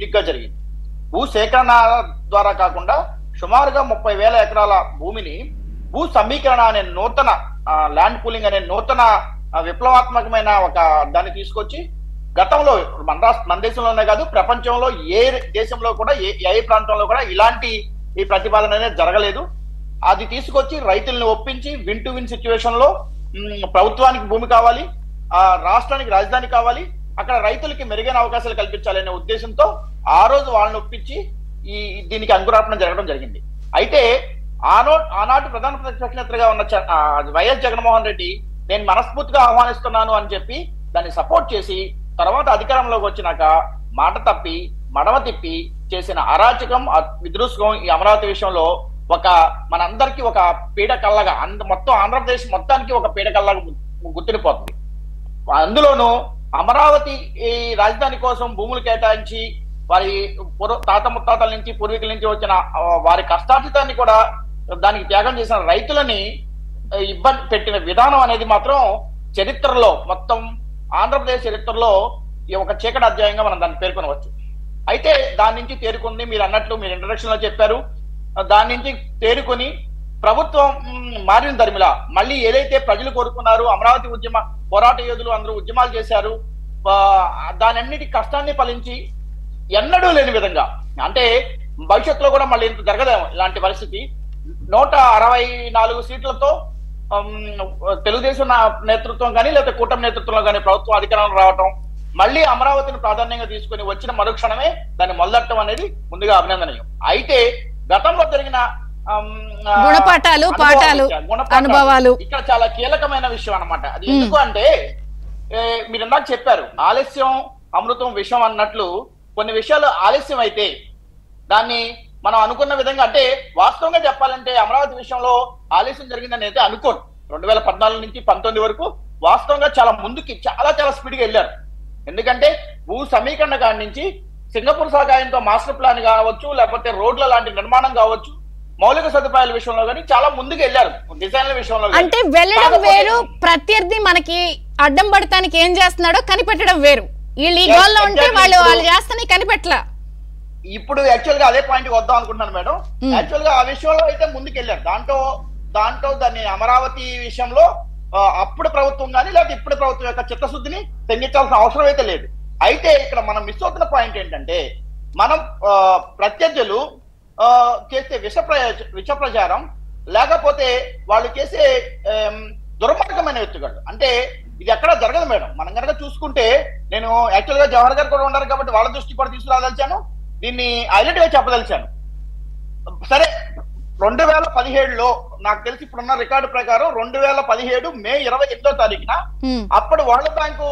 ఇరుగ్గా జరిగింది. భూ సేకరణ ద్వారా కాకుండా సుమారుగా 30,000 ఎకరాల భూమిని భూ సమీకరణ అనే నూతన ల్యాండ్ పూలింగ్ అనే నూతన విప్లవాత్మకమైన ఒక దాన్ని తీసుకొచ్చి గతంలో మన దేశంలోనే కాదు ప్రపంచంలో ఏ దేశంలో కూడా ఏ ప్రాంతంలో కూడా ఇలాంటి ఈ ప్రతిపాదన అనేది జరగలేదు. అది తీసుకొచ్చి రైతుల్ని ఒప్పించి విన్ టు విన్ సిచ్యువేషన్ లో ప్రభుత్వానికి భూమి కావాలి, రాష్ట్రానికి రాజధాని కావాలి, అక్కడ రైతులకి మెరుగైన అవకాశాలు కల్పించాలనే ఉద్దేశంతో ఆ రోజు వాళ్ళని ఒప్పించి దీనికి అంకురార్పణ జరగడం జరిగింది. అయితే ఆనాటి ప్రధాన ప్రతిపక్ష నేతగా ఉన్న వైఎస్ జగన్మోహన్ రెడ్డి నేను మనస్ఫూర్తిగా ఆహ్వానిస్తున్నాను అని చెప్పి దాన్ని సపోర్ట్ చేసి తర్వాత అధికారంలోకి వచ్చినాక మాట తప్పి మడమ తిప్పి చేసిన అరాచకం విధ్వంసం ఈ అమరావతి విషయంలో ఒక మనందరికీ ఒక పీడకల్లగా మొత్తం ఆంధ్రప్రదేశ్ మొత్తానికి ఒక పీడకల్లగా గుర్తుండిపోతుంది. అందులోనూ అమరావతి ఈ రాజధాని కోసం భూములు కేటాయించి వారి తాత ముత్తాతల నుంచి పూర్వీకుల నుంచి వచ్చిన వారి కష్టార్జితాన్ని కూడా దానికి త్యాగం చేసిన రైతులని ఇబ్బంది పెట్టిన విధానం అనేది మాత్రం చరిత్రలో మొత్తం ఆంధ్రప్రదేశ్ చరిత్రలో ఒక చీకటి అధ్యాయంగా మనం దాన్ని పేర్కొనవచ్చు. అయితే దాని నుంచి తేరుకుంది, మీరు అన్నట్లు మీరు ఇంట్రడక్షన్ లో చెప్పారు, దాని నుంచి తేరుకొని ప్రభుత్వం మారిన తరిమిలా మళ్ళీ ఏదైతే ప్రజలు కోరుకున్నారు, అమరావతి ఉద్యమ పోరాట యోధులు అందరూ ఉద్యమాలు చేశారు, దాని అన్నిటి కష్టాన్ని ఫలించి ఎన్నడూ లేని విధంగా అంటే భవిష్యత్తులో కూడా మళ్ళీ ఇంత జరగదేమో ఇలాంటి పరిస్థితి 164 సీట్లతో తెలుగుదేశం నేతృత్వం కానీ లేకపోతే కూటమి నేతృత్వంలో కానీ ప్రభుత్వం అధికారంలో రావటం, మళ్ళీ అమరావతిని ప్రాధాన్యంగా తీసుకుని వచ్చిన మరుక్షణమే దాన్ని మొదలెట్టడం అనేది ముందుగా అభినందనీయం. అయితే గతంలో జరిగిన గుణపాఠాలు పాఠాలు అనుభవాలు ఇక్కడ చాలా కీలకమైన విషయం అన్నమాట. అది ఎందుకు అంటే మీరు ఇందాక చెప్పారు ఆలస్యం అమృతం విషయం అన్నట్లు కొన్ని విషయాలు ఆలస్యం అయితే దాన్ని మనం అనుకున్న విధంగా అంటే వాస్తవంగా చెప్పాలంటే అమరావతి విషయంలో ఆలస్యం జరిగిందని అయితే అనుకోను. 2014 నుంచి 19 వరకు వాస్తవంగా చాలా ముందుకి చాలా స్పీడ్గా వెళ్ళారు. ఎందుకంటే భూ సమీకరణ కాడి నుంచి సింగపూర్ సహకారంతో మాస్టర్ ప్లాన్ కావచ్చు, లేకపోతే రోడ్ల లాంటి నిర్మాణం కావచ్చు, మౌలిక సదుపాయాల విషయంలో కానీ చాలా ముందుకు వెళ్ళారు. డిజైన్ల విషయంలో అంటే వెళ్ళడం వేరు, ప్రత్యర్థి మనకి అడ్డం పడటానికి ఏం చేస్తున్నాడో కనిపెట్టడం వేరు. వీళ్ళు ఈ గోల్లో ఉంటే వాళ్ళు చేస్తానే కనిపెట్టలా. ఇప్పుడు యాక్చువల్ గా అదే పాయింట్ వద్దాం అనుకుంటున్నాను మేడం. యాక్చువల్ గా ఆ విషయంలో అయితే ముందుకు వెళ్ళారు. దాంట్లో దాన్ని అమరావతి విషయంలో అప్పుడు ప్రభుత్వం కానీ లేకపోతే ఇప్పుడు ప్రభుత్వం యొక్క చిత్తశుద్ధిని తెంగించాల్సిన అవసరం అయితే లేదు. అయితే ఇక్కడ మనం మిస్ అవుతున్న పాయింట్ ఏంటంటే మనం ప్రత్యర్థులు చేసే విష ప్రచారం లేకపోతే వాళ్ళు చేసే దుర్మార్గమైన ఎత్తుగడలు అంటే ఇది ఎక్కడా జరగదు మేడం. మనం కనుక చూసుకుంటే నేను యాక్చువల్ గా జవహర్ గారు కూడా ఉన్నారు కాబట్టి వాళ్ళ దృష్టి కూడా తీసుకురాదలిచాను, దీన్ని హైలైట్ గా చెప్పదలిచాను. సరే 2017లో నాకు తెలిసి ఇప్పుడున్న రికార్డు ప్రకారం 2017 మే 28వ తారీఖున అప్పుడు వరల్డ్ బ్యాంకు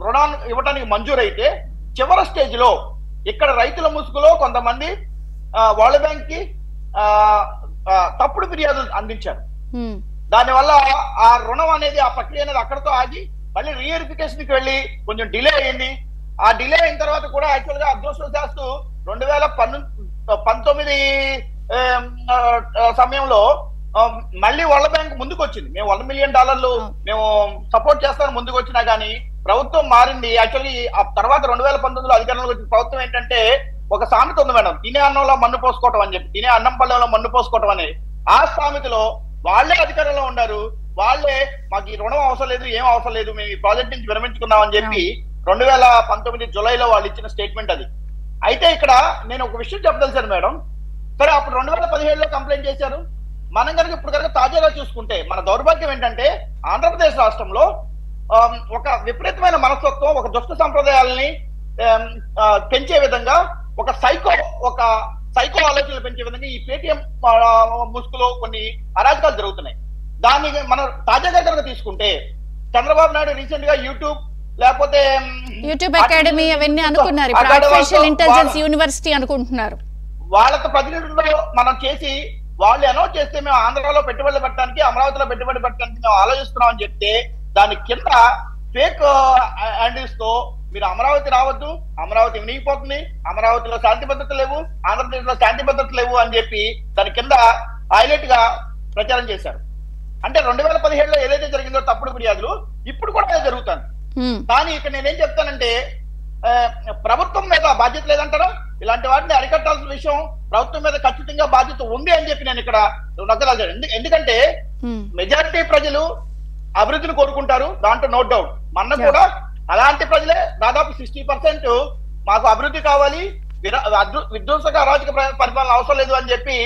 రుణాన్ని ఇవ్వడానికి మంజూరైతే చివరి స్టేజ్ లో ఇక్కడ రైతుల ముసుగులో కొంతమంది వరల్డ్ బ్యాంక్ కి తప్పుడు ఫిర్యాదులు అందించారు. దానివల్ల ఆ రుణం అనేది ఆ ప్రక్రియ అనేది అక్కడతో ఆగి మళ్ళీ రీవెరిఫికేషన్ కి వెళ్ళి కొంచెం డిలే అయింది. ఆ డిలే అయిన తర్వాత కూడా యాక్చువల్ గా అదృష్టవశాత్తు 2019 సమయంలో మళ్ళీ వరల్డ్ బ్యాంక్ ముందుకు వచ్చింది. మేము $1 మిలియన్ మేము సపోర్ట్ చేస్తామని ముందుకు వచ్చినా కానీ ప్రభుత్వం మారింది. యాక్చువల్లీ ఆ తర్వాత 2019లో అధికారంలోకి వచ్చిన ప్రభుత్వం ఏంటంటే ఒక సామెత ఉంది మేడం, తినే అన్నంలో మన్ను పోసుకోవటం అని చెప్పి, తినే అన్నం పళ్ళెంలో మన్ను పోసుకోవటం అని. ఆ సామెతలో వాళ్లే అధికారంలో ఉన్నారు, వాళ్లే మాకు ఈ రుణం అవసరం లేదు, ఏం అవసరం లేదు, మేము ఈ ప్రాజెక్ట్ నుంచి విరమించుకున్నాం అని చెప్పి 2019 జూలైలో వాళ్ళు ఇచ్చిన స్టేట్మెంట్ అది. అయితే ఇక్కడ నేను ఒక విషయం చెప్పదలిచాను మేడం. సరే అప్పుడు 2017లో కంప్లైంట్ చేశారు. మనం కనుక ఇప్పుడు కనుక తాజాగా చూసుకుంటే మన దౌర్భాగ్యం ఏంటంటే ఆంధ్రప్రదేశ్ రాష్ట్రంలో ఒక విపరీతమైన మనస్తత్వం, ఒక దుష్ట సంప్రదాయాలని పెంచే విధంగా ఒక సైకో ఆలోచనలు పెంచే విధంగా ఈ పేటిఎం ముసుగులో కొన్ని అరాజకాలు జరుగుతున్నాయి. దాన్ని మనం తాజాగా కనుక తీసుకుంటే చంద్రబాబు నాయుడు రీసెంట్ గా యూట్యూబ్ అకాడమీ అవన్నీ అనుకున్నారు, ఆర్టిఫిషియల్ ఇంటెలిజెన్స్ యూనివర్సిటీ అనుకుంటున్నారు. వాళ్ళతో ప్రతినిధులు మనం చేసి వాళ్ళు అనౌన్స్ చేస్తే మేము ఆంధ్రాలో పెట్టుబడులు పెట్టడానికి, అమరావతిలో పెట్టుబడి పెట్టడానికి మేము ఆలోచిస్తున్నాం అని చెప్తే దాని కింద ఫేక్ హ్యాండిల్స్ తో మీరు అమరావతి రావద్దు, అమరావతి వినిగిపోతుంది, అమరావతిలో శాంతి భద్రతలు లేవు, ఆంధ్రప్రదేశ్ లో శాంతి భద్రతలు లేవు అని చెప్పి దాని కింద హైలైట్ గా ప్రచారం చేశారు. అంటే 2017లో ఏదైతే జరిగిందో తప్పుడు ఫిర్యాదులు ఇప్పుడు కూడా అదే జరుగుతుంది. కానీ ఇక్కడ నేనేం చెప్తానంటే ప్రభుత్వం మీద బాధ్యత లేదంటారా? ఇలాంటి వాటిని అరికట్టాల్సిన విషయం ప్రభుత్వం మీద ఖచ్చితంగా బాధ్యత ఉంది అని చెప్పి నేను ఇక్కడ నొక్కదాల్చాను. ఎందుకంటే మెజారిటీ ప్రజలు అభివృద్ధిని కోరుకుంటారు, దాంట్లో నో డౌట్. మొన్న కూడా అలాంటి ప్రజలే దాదాపు 60% మాకు అభివృద్ధి కావాలి, విధ్వంసక అరాజక పరిపాలన అవసరం లేదు అని చెప్పి